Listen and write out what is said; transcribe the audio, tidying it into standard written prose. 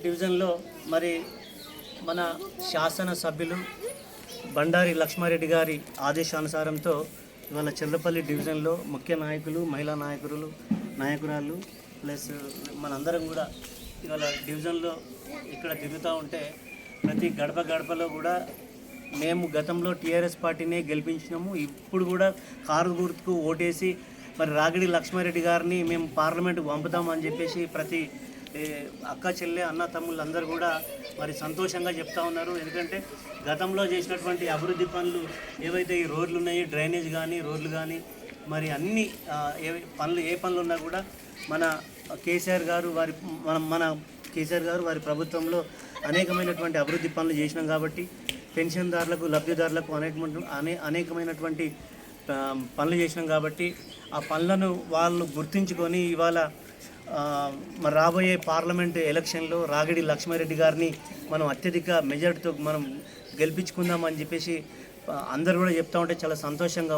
డివిజన్లో మరి మన శాసన సభ్యులు బండారి లక్ష్మారెడ్డి గారి ఆదేశానుసారంతో ఇవాళ చెర్లపల్లి డివిజన్లో ముఖ్య నాయకులు, మహిళా నాయకురాళ్ళు ప్లస్ మనందరం కూడా ఇవాళ డివిజన్లో ఇక్కడ తిరుగుతూ ఉంటే ప్రతి గడపలో కూడా మేము గతంలో టీఆర్ఎస్ పార్టీనే గెలిపించినాము. ఇప్పుడు కూడా కారు గుర్తుకు ఓటేసి మరి రాగిడి లక్ష్మారెడ్డి గారిని మేము పార్లమెంటుకు పంపుతామని చెప్పేసి ప్రతి అక్క చెల్లె అన్న తమ్ముళ్ళందరూ కూడా మరి సంతోషంగా చెప్తా ఉన్నారు. ఎందుకంటే గతంలో చేసినటువంటి అభివృద్ధి పనులు ఏవైతే ఈ రోడ్లు ఉన్నాయి, డ్రైనేజ్ కానీ రోడ్లు కానీ మరి అన్ని ఏ పనులు ఉన్నా కూడా మన కేసీఆర్ గారు వారి ప్రభుత్వంలో అనేకమైనటువంటి అభివృద్ధి పనులు చేసినాం కాబట్టి పెన్షన్దారులకు, లబ్ధిదారులకు అనేకమైనటువంటి పనులు చేసినాం కాబట్టి ఆ పనులను వాళ్ళు గుర్తించుకొని ఇవాళ మరి రాబోయే పార్లమెంట్ ఎలక్షన్లో రాగిడి లక్ష్మారెడ్డి గారిని మనం అత్యధిక మెజార్టీతో మనం గెలిపించుకుందామని చెప్పేసి అందరూ కూడా చెప్తా ఉంటే చాలా సంతోషంగా